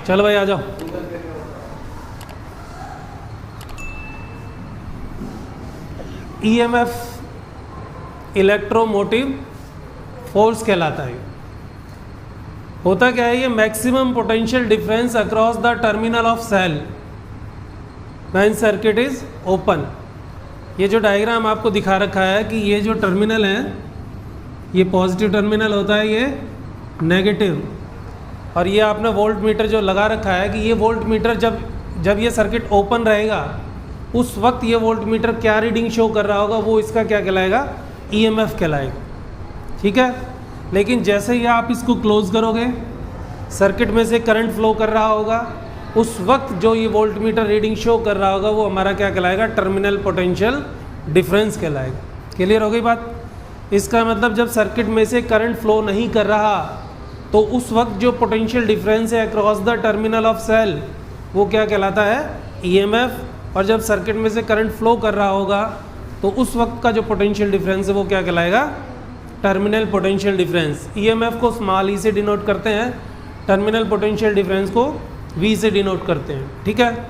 चलो भाई आ जाओ। ईएमएफ इलेक्ट्रोमोटिव फोर्स कहलाता है। होता क्या है, ये maximum potential difference across the terminal of cell when circuit is open. ये जो डायग्राम आपको दिखा रखा है कि ये जो टर्मिनल है, ये पॉजिटिव टर्मिनल होता है, ये नेगेटिव, और ये आपने वोल्ट मीटर जो लगा रखा है कि ये वोल्ट मीटर जब ये सर्किट ओपन रहेगा उस वक्त ये वोल्ट मीटर क्या रीडिंग शो कर रहा होगा, वो इसका क्या कहलाएगा, ईएमएफ कहलाएगा। ठीक है। लेकिन जैसे ही आप इसको क्लोज करोगे, सर्किट में से करंट फ्लो कर रहा होगा, उस वक्त जो ये वोल्ट मीटर रीडिंग शो कर रहा होगा वो हमारा क्या कहलाएगा, टर्मिनल पोटेंशियल डिफरेंस कहलाएगा। क्लियर हो गई बात। इसका मतलब जब सर्किट में से करंट फ्लो नहीं कर रहा तो उस वक्त जो पोटेंशियल डिफरेंस है across the terminal of cell वो क्या कहलाता है, ईएमएफ। और जब सर्किट में से करंट फ्लो कर रहा होगा तो उस वक्त का जो पोटेंशियल डिफरेंस है वो क्या कहलाएगा, टर्मिनल पोटेंशियल डिफरेंस। ईएमएफ को स्मॉल ई से डिनोट करते हैं, टर्मिनल पोटेंशियल डिफरेंस को वी से डिनोट करते हैं। ठीक है।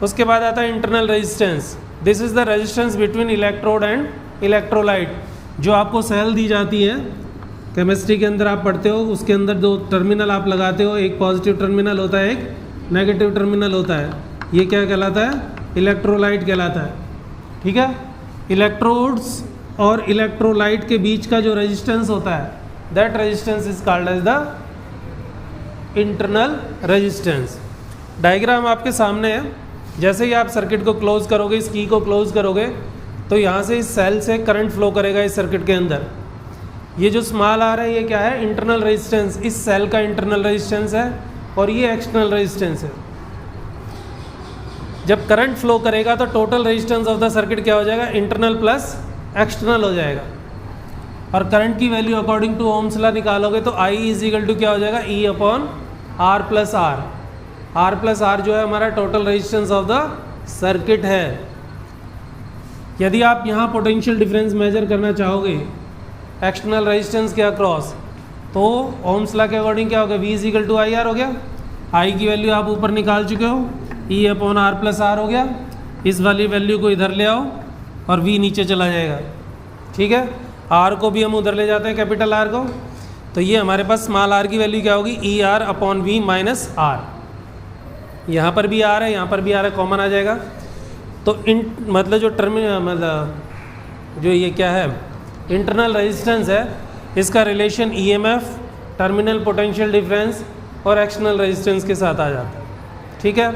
उसके बाद आता है internal resistance. This is the resistance between electrode and electrolyte. जो आपको सेल दी जाती है, केमिस्ट्री के अंदर आप पढ़ते हो, उसके अंदर दो टर्मिनल आप लगाते हो, एक पॉजिटिव टर्मिनल होता है, एक नेगेटिव टर्मिनल होता है। ये क्या कहलाता है, इलेक्ट्रोलाइट कहलाता है। ठीक है। इलेक्ट्रोड्स और इलेक्ट्रोलाइट के बीच का जो रेजिस्टेंस होता है, that resistance is called as the internal resistance. Diagram आपके सामने है। जैसे ही आप सर्किट को क्लोज करोगे, इस की को क्लोज करोगे, तो यहाँ से इस सेल से करंट फ्लो करेगा इस सर्किट के अंदर। ये जो स्मॉल आर है, ये क्या है, इंटरनल रेजिस्टेंस, इस सेल का इंटरनल रेजिस्टेंस है, और ये एक्सटर्नल रेजिस्टेंस है। जब करंट फ्लो करेगा तो total resistance of the circuit क्या हो जाएगा, इंटरनल प्लस एक्सटर्नल हो जाएगा। और करंट की value according to Ohm's law निकालोगे तो I इज इक्वल टू क्या हो जाएगा, E upon R plus R. R plus R जो है हमारा total resistance of the circuit है। यदि आप यहाँ पोटेंशियल डिफरेंस मेजर करना चाहोगे एक्सटर्नल रेजिस्टेंस के अक्रॉस, तो ओम्स लॉ के अकॉर्डिंग क्या होगा, V is equal to I R हो गया। I की वैल्यू आप ऊपर निकाल चुके हो, E upon R plus R हो गया। इस वाली वैल्यू को इधर ले आओ और V नीचे चला जाएगा। ठीक है। R को भी हम उधर ले जाते हैं, कैपिटल R को, तो ये हमारे पास स्मॉल r की वैल्यू क्या होगी, E R upon V minus R. यहाँ पर भी R है, यहाँ पर भी R है, कॉमन आ जाएगा। तो मतलब जो मतलब जो ये क्या है, इंटरनल रेजिस्टेंस है, इसका relation EMF, terminal potential difference और एक्सटर्नल रेजिस्टेंस के साथ आ जाता है। ठीक है।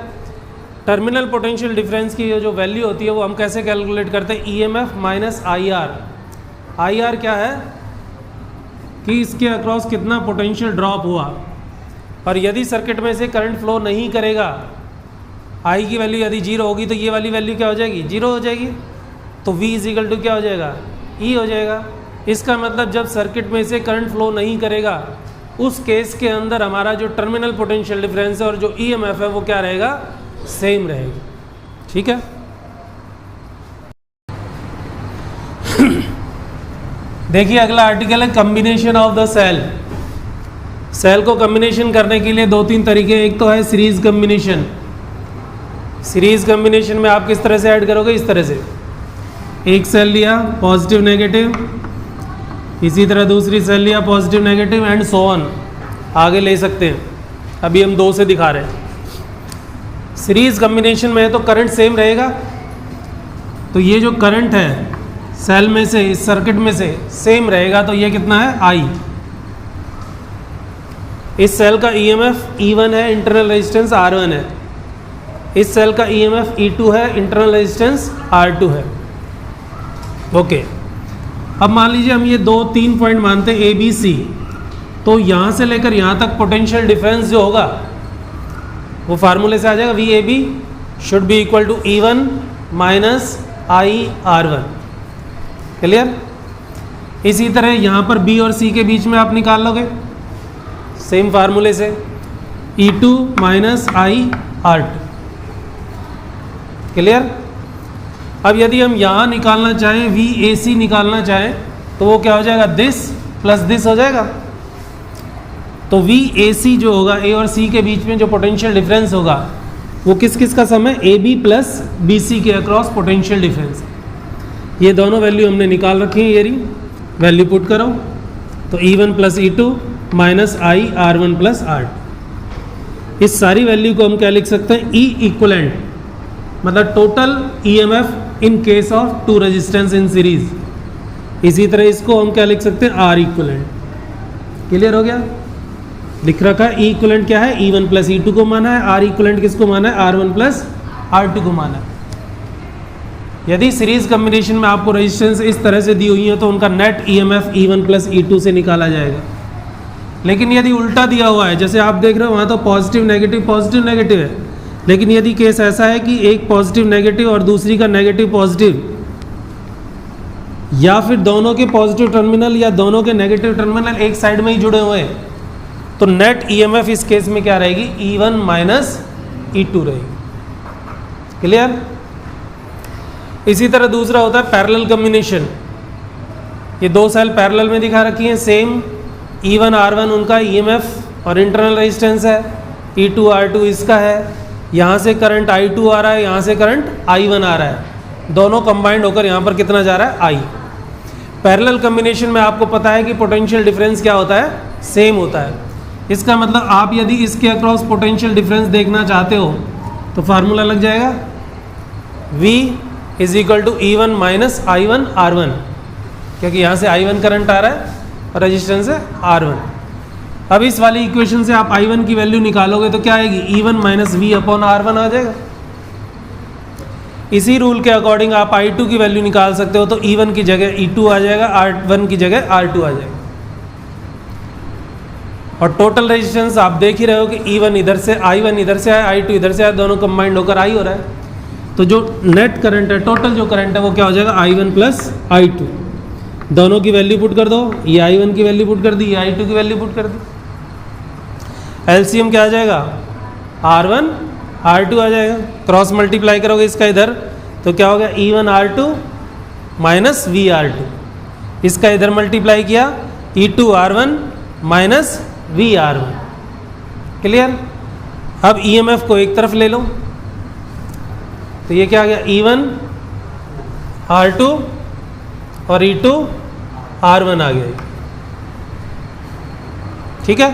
टर्मिनल पोटेंशियल डिफरेंस की जो वैल्यू होती है वो हम कैसे कैलकुलेट करते हैं, EMF minus I R. I R क्या है कि इसके अक्रॉस कितना पोटेंशियल ड्रॉप हुआ, और यदि सर्किट में से करंट फ्लो नहीं करेगा, आई की वैल्यू यदि जीरो होगी तो ये वाली वैल्यू क्या हो जाएगी, जीरो हो जाएगी। तो वी इज इक्वल टू क्या हो जाएगा, ई हो जाएगा। इसका मतलब जब सर्किट में से करंट फ्लो नहीं करेगा उस केस के अंदर हमारा जो टर्मिनल पोटेंशियल डिफरेंस है और जो ईएमएफ है वो क्या रहेगा, सेम रहेगी। ठीक है। देखिए अगला आर्टिकल है combination of the cell. Cell को कम्बिनेशन करने के लिए दो तीन तरीके, एक तो है सीरीज कम्बिनेशन। सीरीज कम्बिनेशन में आप किस तरह से ऐड करोगे, इस तरह से, एक सेल लिया पॉजिटिव नेगेटिव, इसी तरह दूसरी सेल लिया positive negative and so on, आगे ले सकते हैं। अभी हम दो से दिखा रहे हैं। सीरीज कम्बिनेशन में है तो करंट सेम रहेगा, तो ये जो करंट है सेल में से, इस सर्किट में से सेम रहेगा, तो ये कितना है, आई। इस सेल का ईएमएफ E1 है, इंटरनल रेजिस्टेंस R1 है। इस सेल का ईएमएफ E2 है, इंटरनल रेजिस्टेंस R2 है। ओके। अब मान लीजिए हम ये दो तीन पॉइंट मानते हैं A B C, तो यहाँ से लेकर यहाँ तक पोटेंशियल डिफरेंस जो होगा वो फार्मूले से आ जाएगा, VAB should be equal to E1 minus IR1। Clear. इसी तरह यहाँ पर B और C के बीच में आप निकाल लोगे सेम फार्मूले से, E2 माइनस IR2। क्लियर। अब यदि हम यहाँ निकालना चाहें, VAC निकालना चाहें, तो वो क्या हो जाएगा, दिस प्लस दिस हो जाएगा। तो वी ए सी जो होगा, ए और सी के बीच में जो पोटेंशियल डिफरेंस होगा वो किस किस का सम है, A B plus B C के अक्रॉस पोटेंशियल डिफरेंस। ये दोनों वैल्यू हमने निकाल रखी है, ये रही वैल्यू पुट करो तो E1 प्लस E2 माइनस आई R1 प्लस R2। इस सारी वैल्यू को हम क्या लिख सकते हैं, E इक्वलेंट, मतलब total EMF in case of two resistance in series. इसी तरह इसको हम क्या लिख सकते हैं, R इक्वलेंट। क्लियर हो गया, लिख रखा है। E इक्वलेंट क्या है, E1 प्लस E2 को माना है, R इक्वलेंट किसको माना है, R1 प्लस R2 को माना है। यदि सीरीज कम्बिनेशन में आपको रेजिस्टेंस इस तरह से दी हुई है तो उनका net EMF E1 plus E2 से निकाला जाएगा। लेकिन यदि उल्टा दिया हुआ है, जैसे आप देख रहे हो वहाँ तो पॉजिटिव नेगेटिव है, लेकिन यदि केस ऐसा है कि एक पॉजिटिव नेगेटिव और दूसरी का नेगेटिव पॉजिटिव, या फिर दोनों के पॉजिटिव टर्मिनल या दोनों के नेगेटिव टर्मिनल एक साइड में ही जुड़े हुए हैं, तो नेट EMF इस केस में क्या रहेगी, E1 माइनस E2 रहेगी। क्लियर। इसी तरह दूसरा होता है पैरेलल कम्बिनेशन। ये दो सेल पैरेलल में दिखा रखी हैं, सेम E1 R1 उनका EMF और इंटरनल रेजिस्टेंस है, E2 R2 इसका है। यहाँ से करंट I2 आ रहा है, यहाँ से करंट I1 आ रहा है, दोनों कंबाइंड होकर यहाँ पर कितना जा रहा है, I। पैरेलल कम्बिनेशन में आपको पता है कि पोटेंशियल डिफरेंस क्या होता है, सेम होता है। इसका मतलब आप यदि इसके अक्रॉस पोटेंशियल डिफरेंस देखना चाहते हो तो फार्मूला लग जाएगा V is equal to E1 minus I1 R1, क्योंकि यहाँ से I1 करंट आ रहा है और रेजिस्टेंस है R1। अब इस वाली इक्वेशन से आप I1 की वैल्यू निकालोगे तो क्या आएगी, E1 minus V upon R1 आ जाएगा। इसी रूल के अकॉर्डिंग आप I2 की वैल्यू निकाल सकते हो, तो E1 की जगह E2 आ जाएगा, R1 की जगह R2 आ जाएगा। और टोटल रेजिस्टेंस आप देख ही रहे हो कि E1 इधर से I1 इधर से आया, I2 इधर से आया, दोनों कंबाइंड होकर I हो रहा है। तो जो नेट करंट है, टोटल जो करंट है वो क्या हो जाएगा, I1 प्लस I2। दोनों की वैल्यू पुट कर दो, ये I1 की वैल्यू पुट कर दी, ये I2 की वैल्यू पुट कर दी। एलसीएम क्या आ जाएगा, R1 R2 आ जाएगा। क्रॉस मल्टीप्लाई करोगे इसका इधर तो क्या हो गया, E1 R2 minus V R2। इसका इधर मल्टीप्लाई किया, E2 R1 minus V R1। Clear. अब EMF को एक तरफ ले लो तो ये क्या आ गया, E1 R2 और E2 R1 आ गया। ठीक है,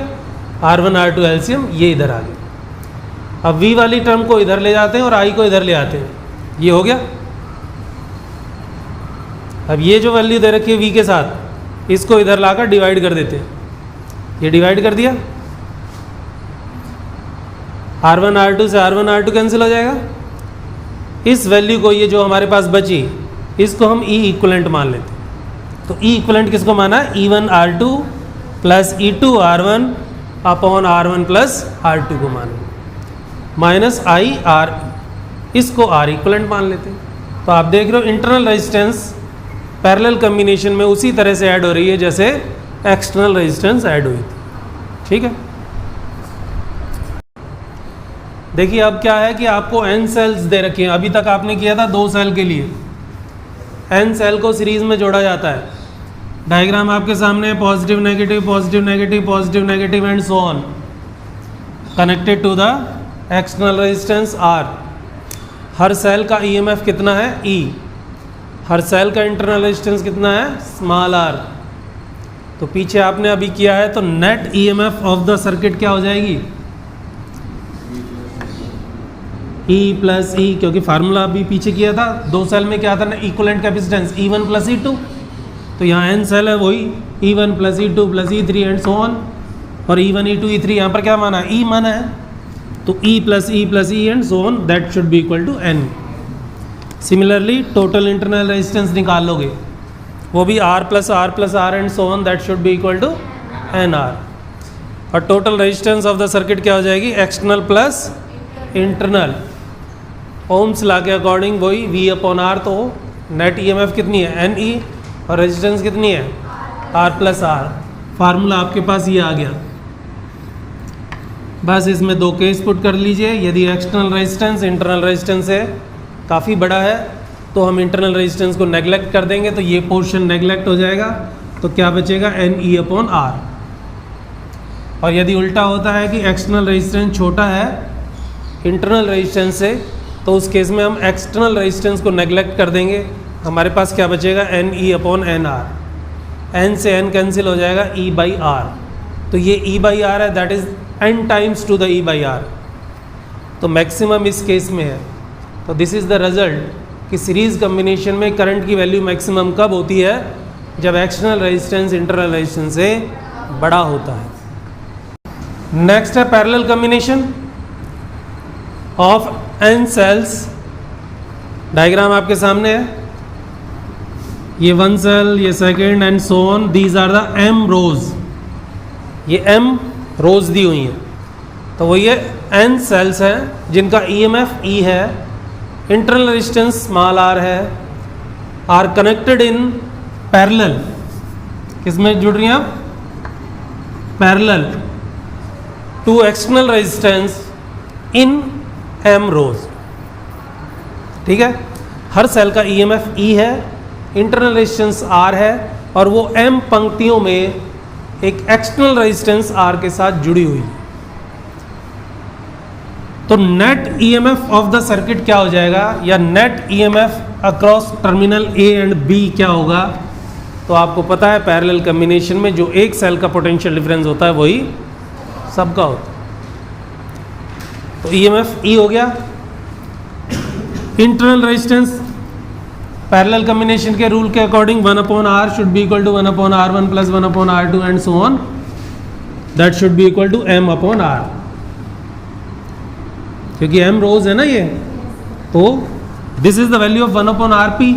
R1 R2 एलसीएम ये इधर आ गया। अब V वाली टर्म को इधर ले जाते हैं और I को इधर ले आते हैं, ये हो गया। अब ये जो वैल्यू दे रखी है V के साथ, इसको इधर लाकर डिवाइड कर देते हैं, ये डिवाइड कर दिया। R1 R2 से R1 R2 कैंसिल हो जाएगा। इस वैल्यू को, ये जो हमारे पास बची, इसको हम E इक्वलेंट मान लेते हैं। तो E इक्वलेंट किसको माना है, E1 R2 plus E2 R1 upon R1 plus R2 को माना, माइनस I R, इसको R इक्वलेंट मान लेते हैं। तो आप देख रहे हो इंटरनल रेजिस्टेंस पैरेलल कम्बिनेशन में उसी तरह से ऐड हो रही है जैसे एक्सटर्नल रेजिस्टेंस ऐड हुई थी। ठीक है, देखिए अब क्या है कि आपको n सेल्स दे रखे हैं। अभी तक आपने किया था 2 सेल के लिए, n सेल को सीरीज में जोड़ा जाता है। डायग्राम आपके सामने है, positive negative positive negative positive negative and so on, connected to the external resistance R। हर सेल का EMF कितना है, E। हर सेल का इंटरनल रेजिस्टेंस कितना है, स्मॉल r। तो पीछे आपने अभी किया है, तो net EMF of the circuit क्या हो जाएगी, E प्लस E, क्योंकि फार्मूला अभी पीछे किया था। 2 सेल में क्या था ना, equivalent capacitance E1 plus E2। तो यहाँ n सेल है, वही E1 plus E2 plus E3 and so on. और E1 E2 E3 यहाँ पर क्या माना है, E माना है, तो E plus E and so on, that should be equal to n। Similarly total internal resistance निकाल लोगे, वो भी R plus R and so on, that should be equal to NR। और total resistance of the circuit क्या हो जाएगी, external plus internal. Ohm's law के according वही V अपॉन R। तो नेट EMF कितनी है, NE, और रेजिस्टेंस कितनी है, R प्लस R। फार्मूला आपके पास ये आ गया। बस इसमें 2 केस पुट कर लीजिए। यदि एक्सटर्नल रेजिस्टेंस इंटरनल रेजिस्टेंस से काफ़ी बड़ा है तो हम इंटरनल रेजिस्टेंस को नेगलेक्ट कर देंगे, तो ये पोर्शन नेगलेक्ट हो जाएगा। तो क्या बचेगा, NE अपॉन R। और यदि उल्टा होता है कि एक्सटर्नल रेजिस्टेंस छोटा है इंटरनल रेजिस्टेंस से, तो उस केस में हम एक्सटर्नल रेजिस्टेंस को नेग्लेक्ट कर देंगे। हमारे पास क्या बचेगा, N E upon N R. N से एन कैंसिल हो जाएगा, ई बाई आर। तो ये ई बाई आर है, that is N times to the E by R. तो मैक्सिमम इस केस में है। तो दिस इज़ द रिजल्ट कि सीरीज़ कम्बिनेशन में करंट की वैल्यू मैक्सिमम कब होती है, जब एक्सटर्नल रेजिस्टेंस इंटरनल रेजिस्टेंस से बड़ा होता है। नेक्स्ट है parallel combination of N cells. Diagram आपके सामने है, ये वन सेल, ये second and so on, these are the M rows. ये एम रोज दी हुई हैं, तो वो ये एन सेल्स हैं जिनका ईएमएफ ई है, इंटरनल रेजिस्टेंस स्मॉल आर है, आर कनेक्टेड इन पैरेलल। किसमें जुड़ रही हैं आप, parallel to external resistance in M rows. ठीक है, हर सेल का ईएमएफ ई है, इंटरनल रेजिस्टेंस आर है, और वो एम पंक्तियों में एक एक्सटर्नल रेजिस्टेंस आर के साथ जुड़ी हुई। तो net EMF of the circuit क्या हो जाएगा, या net EMF across terminal A and B क्या होगा। तो आपको पता है पैरेलल कम्बिनेशन में जो एक सेल का पोटेंशियल डिफरेंस होता है वही सबका होता है। तो ईएमएफ ई हो गया। इंटरनल रेजिस्टेंस पैरेलल कम्बिनेशन के रूल के according 1/r should be equal to 1/r1 plus 1/r2 and so on, that should be equal to m/r, क्योंकि m रोज है ना ये। तो this is the value of 1/rp।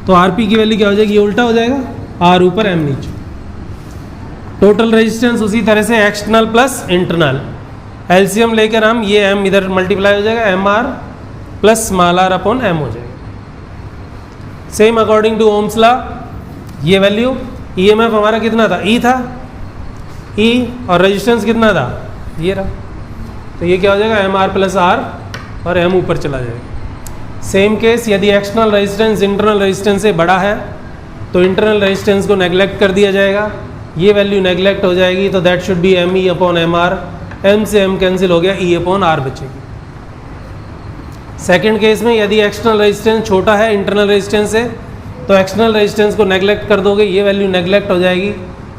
तो rp की value क्या हो जाएगी, ये उल्टा हो जाएगा, r ऊपर m नीचे। टोटल रेजिस्टेंस उसी तरह से एक्सटर्नल प्लस इंटरनल, एलसीएम लेकर हम ये m इधर मल्टीप्लाई हो जाएगा, mr plus small r upon m हो जाएगा। Same according to Ohm's law, ये वैल्यू ईएमएफ हमारा कितना था, ई था, ई, और रेजिस्टेंस कितना था, ये रहा। तो ये क्या हो जाएगा, एम आर प्लस आर, और एम ऊपर चला जाएगा। सेम केस, यदि एक्सटर्नल रेजिस्टेंस इंटरनल रेजिस्टेंस से बड़ा है तो इंटरनल रेजिस्टेंस को नेग्लेक्ट कर दिया जाएगा, ये वैल्यू नेग्लेक्ट हो जाएगी, तो that should be M E upon M R. M से एम कैंसिल हो गया, ई अपॉन आर बचेगी। सेकेंड केस में यदि एक्सटर्नल रेजिस्टेंस छोटा है इंटरनल रेजिस्टेंस से, तो एक्सटर्नल रेजिस्टेंस को नेग्लेक्ट कर दोगे, ये वैल्यू नेग्लेक्ट हो जाएगी,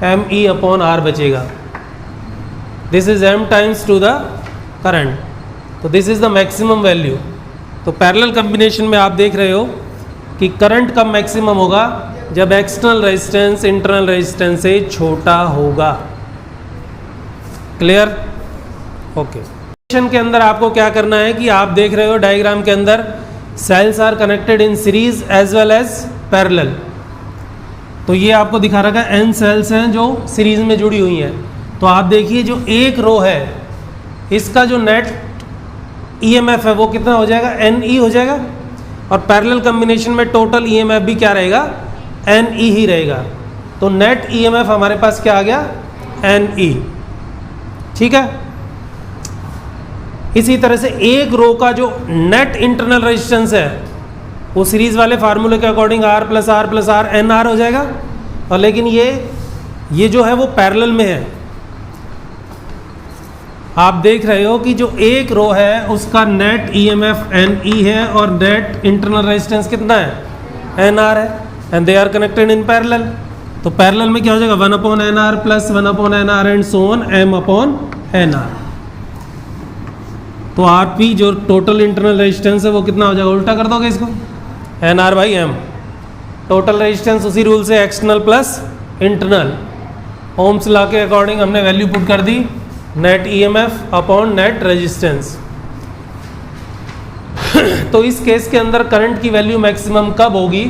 एम ई अपॉन आर बचेगा। This is M times to the current, तो this is the maximum value. तो पैरेलल कम्बिनेशन में आप देख रहे हो कि करंट कब मैक्सिमम होगा, जब एक्सटर्नल रेजिस्टेंस इंटरनल रेजिस्टेंस से छोटा होगा। Clear, okay. के अंदर आपको क्या करना है कि आप देख रहे हो डायग्राम के अंदर cells are connected in series as well as parallel. तो ये आपको दिखा रखा है एन सेल्स हैं जो सीरीज में जुड़ी हुई हैं। तो आप देखिए जो एक रो है इसका जो नेट ईएमएफ है वो कितना हो जाएगा, एन ई हो जाएगा, और पैरेलल कम्बिनेशन में टोटल ईएमएफ भी क्या रहेगा, एन ई ही रहेगा। तो नेट ईएमएफ हमारे पास क्या आ गया, एन ई। ठीक है, इसी तरह से एक रो का जो नेट इंटरनल रेजिस्टेंस है वो सीरीज वाले फार्मूले के according R plus R N R हो जाएगा। और लेकिन ये जो है वो पैरेलल में है। आप देख रहे हो कि जो एक रो है उसका नेट ईएमएफ एन ई है और नेट इंटरनल रेजिस्टेंस कितना है, एन आर है, and they are connected in parallel. तो पैरेलल में क्या हो जाएगा, 1/nr plus 1/nr and so on m/nr। तो आरपी जो टोटल इंटरनल रेजिस्टेंस है वो कितना हो जाएगा, उल्टा कर दोगे इसको, N R by M. Total resistance उसी रूल से external plus internal, Ohm's law के अकॉर्डिंग हमने वैल्यू पुट कर दी, net EMF upon net resistance. तो इस केस के अंदर करंट की वैल्यू मैक्सिमम कब होगी,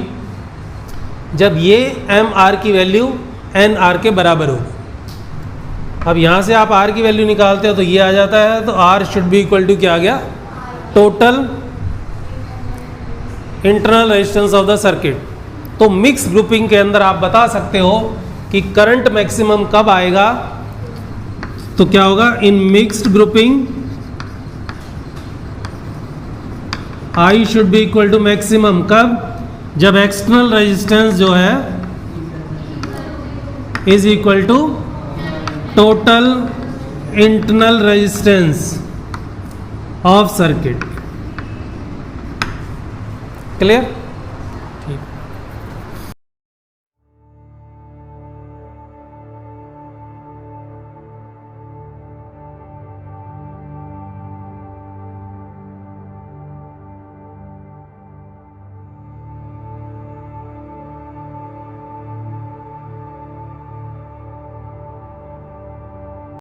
जब ये एम आर की वैल्यू एन आर के बराबर होगी। अब यहाँ से आप R की वैल्यू निकालते हो तो ये आ जाता है, तो R should be equal to क्या आ गया, total internal resistance of the circuit. तो मिक्स ग्रुपिंग के अंदर आप बता सकते हो कि करंट मैक्सिमम कब आएगा, तो क्या होगा, in mixed grouping I should be equal to maximum कब, जब एक्सटर्नल रेजिस्टेंस जो है is equal to total internal resistance of circuit. Clear? ठीक।